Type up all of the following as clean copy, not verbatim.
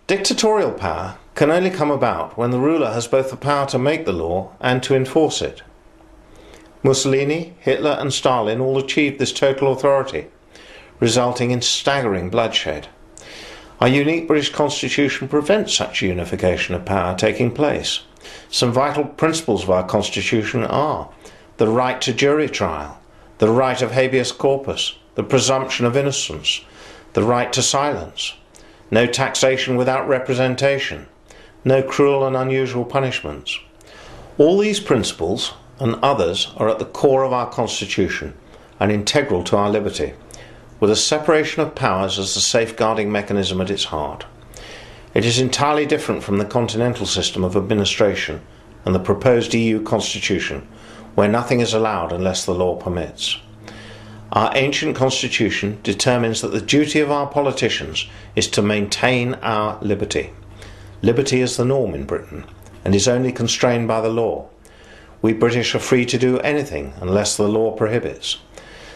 Dictatorial power can only come about when the ruler has both the power to make the law and to enforce it. Mussolini, Hitler and Stalin all achieved this total authority, resulting in staggering bloodshed. Our unique British Constitution prevents such unification of power taking place. Some vital principles of our Constitution are the right to jury trial, the right of habeas corpus, the presumption of innocence, the right to silence, no taxation without representation, no cruel and unusual punishments. All these principles and others are at the core of our Constitution and integral to our liberty, with a separation of powers as the safeguarding mechanism at its heart. It is entirely different from the continental system of administration and the proposed EU Constitution, where nothing is allowed unless the law permits. Our ancient Constitution determines that the duty of our politicians is to maintain our liberty. Liberty is the norm in Britain and is only constrained by the law. We British are free to do anything unless the law prohibits.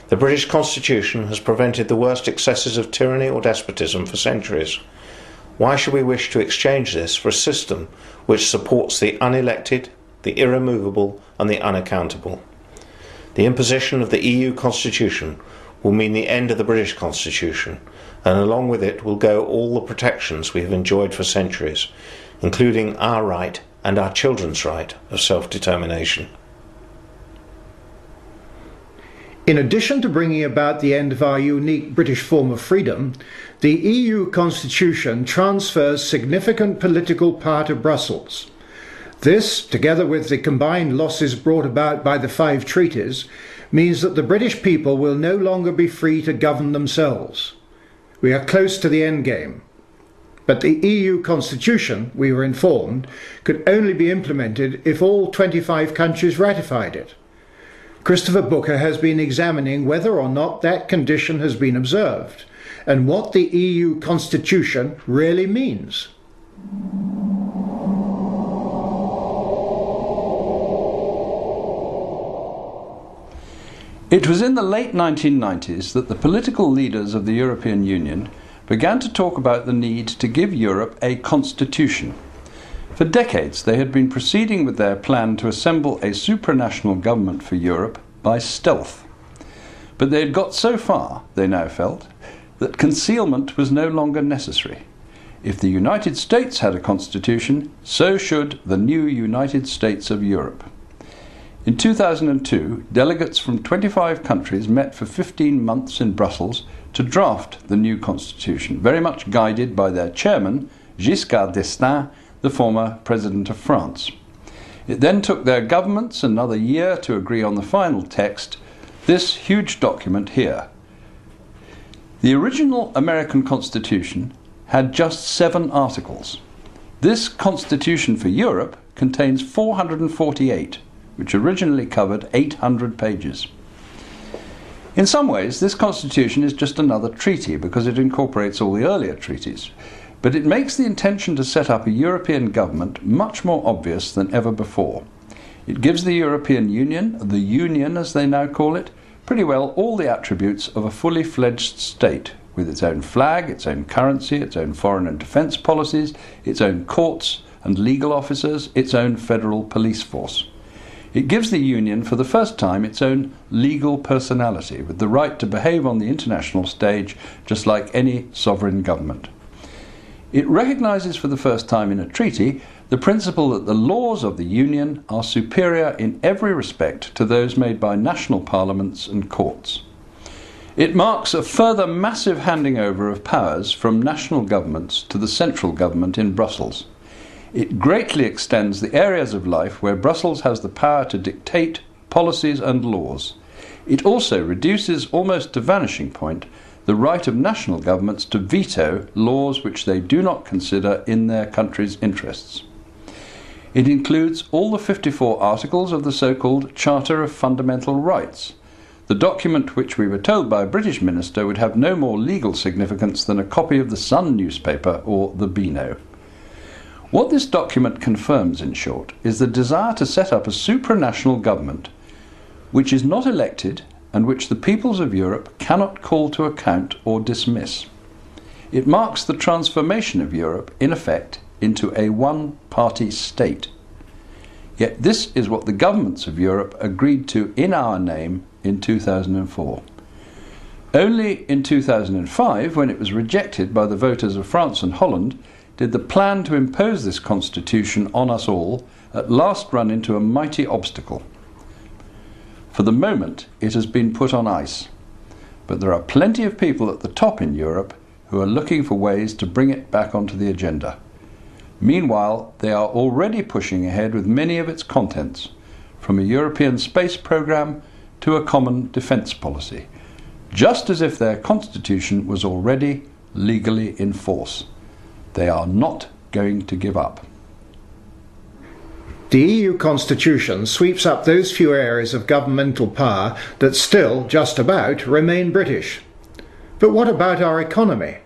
The British Constitution has prevented the worst excesses of tyranny or despotism for centuries. Why should we wish to exchange this for a system which supports the unelected, the irremovable and the unaccountable? The imposition of the EU Constitution will mean the end of the British Constitution, and along with it will go all the protections we have enjoyed for centuries, including our right and our children's right of self-determination. In addition to bringing about the end of our unique British form of freedom, the EU Constitution transfers significant political power to Brussels. This, together with the combined losses brought about by the 5 treaties, means that the British people will no longer be free to govern themselves. We are close to the end game. But the EU Constitution, we were informed, could only be implemented if all 25 countries ratified it. Christopher Booker has been examining whether or not that condition has been observed, and what the EU Constitution really means. It was in the late 1990s that the political leaders of the European Union began to talk about the need to give Europe a constitution. For decades they had been proceeding with their plan to assemble a supranational government for Europe by stealth. But they had got so far, they now felt, that concealment was no longer necessary. If the United States had a constitution, so should the new United States of Europe. In 2002, delegates from 25 countries met for 15 months in Brussels to draft the new constitution, very much guided by their chairman, Giscard d'Estaing, the former President of France. It then took their governments another year to agree on the final text, this huge document here. The original American Constitution had just 7 articles. This Constitution for Europe contains 448, which originally covered 800 pages. In some ways, this Constitution is just another treaty because it incorporates all the earlier treaties. But it makes the intention to set up a European government much more obvious than ever before. It gives the European Union, the Union as they now call it, pretty well all the attributes of a fully fledged state, with its own flag, its own currency, its own foreign and defence policies, its own courts and legal officers, its own federal police force. It gives the Union for the first time its own legal personality, with the right to behave on the international stage just like any sovereign government. It recognises for the first time in a treaty the principle that the laws of the Union are superior in every respect to those made by national parliaments and courts. It marks a further massive handing over of powers from national governments to the central government in Brussels. It greatly extends the areas of life where Brussels has the power to dictate policies and laws. It also reduces almost to vanishing point the right of national governments to veto laws which they do not consider in their country's interests. It includes all the 54 articles of the so-called Charter of Fundamental Rights, the document which we were told by a British minister would have no more legal significance than a copy of the Sun newspaper or the Beano. What this document confirms, in short, is the desire to set up a supranational government which is not elected and which the peoples of Europe cannot call to account or dismiss. It marks the transformation of Europe, in effect, into a one-party state. Yet this is what the governments of Europe agreed to in our name in 2004. Only in 2005, when it was rejected by the voters of France and Holland, did the plan to impose this constitution on us all at last run into a mighty obstacle. For the moment, it has been put on ice, but there are plenty of people at the top in Europe who are looking for ways to bring it back onto the agenda. Meanwhile, they are already pushing ahead with many of its contents, from a European space programme to a common defence policy, just as if their constitution was already legally in force. They are not going to give up. The EU constitution sweeps up those few areas of governmental power that still, just about, remain British. But what about our economy?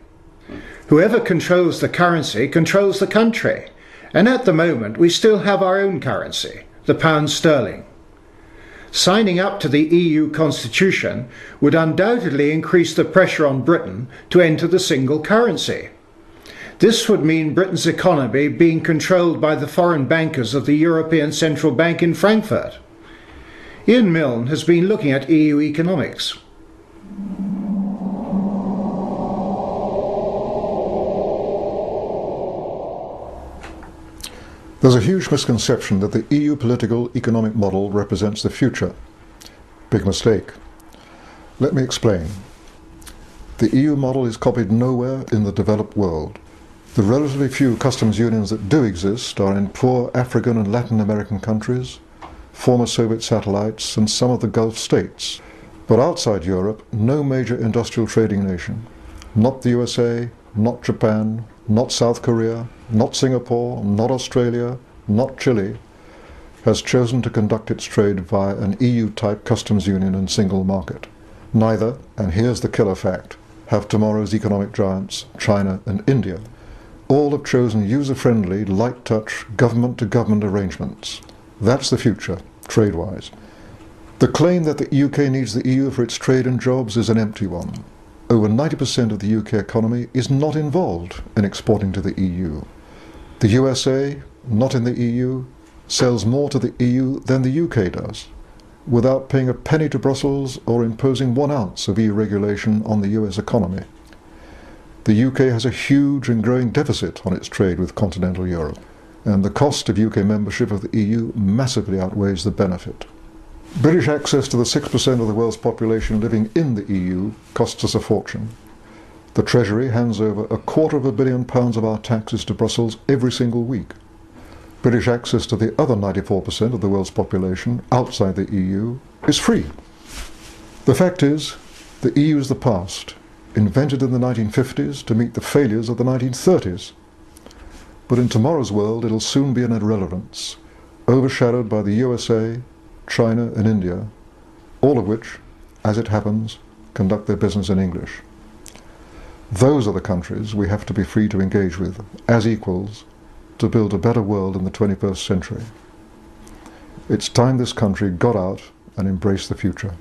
Whoever controls the currency controls the country, and at the moment we still have our own currency, the pound sterling. Signing up to the EU constitution would undoubtedly increase the pressure on Britain to enter the single currency. This would mean Britain's economy being controlled by the foreign bankers of the European Central Bank in Frankfurt. Ian Milne has been looking at EU economics. There's a huge misconception that the EU political economic model represents the future. Big mistake. Let me explain. The EU model is copied nowhere in the developed world. The relatively few customs unions that do exist are in poor African and Latin American countries, former Soviet satellites, and some of the Gulf states. But outside Europe, no major industrial trading nation, not the USA, not Japan, not South Korea, not Singapore, not Australia, not Chile, has chosen to conduct its trade via an EU-type customs union and single market. Neither, and here's the killer fact, have tomorrow's economic giants, China and India. All have chosen user-friendly, light-touch, government-to-government arrangements. That's the future, trade-wise. The claim that the UK needs the EU for its trade and jobs is an empty one. Over 90% of the UK economy is not involved in exporting to the EU. The USA, not in the EU, sells more to the EU than the UK does, without paying a penny to Brussels or imposing 1 ounce of EU regulation on the US economy. The UK has a huge and growing deficit on its trade with continental Europe, and the cost of UK membership of the EU massively outweighs the benefit. British access to the 6% of the world's population living in the EU costs us a fortune. The Treasury hands over £250 million of our taxes to Brussels every single week. British access to the other 94% of the world's population outside the EU is free. The fact is, the EU is the past, invented in the 1950s to meet the failures of the 1930s. But in tomorrow's world it'll soon be an irrelevance, overshadowed by the USA, China and India, all of which, as it happens, conduct their business in English. Those are the countries we have to be free to engage with, as equals, to build a better world in the 21st century. It's time this country got out and embraced the future.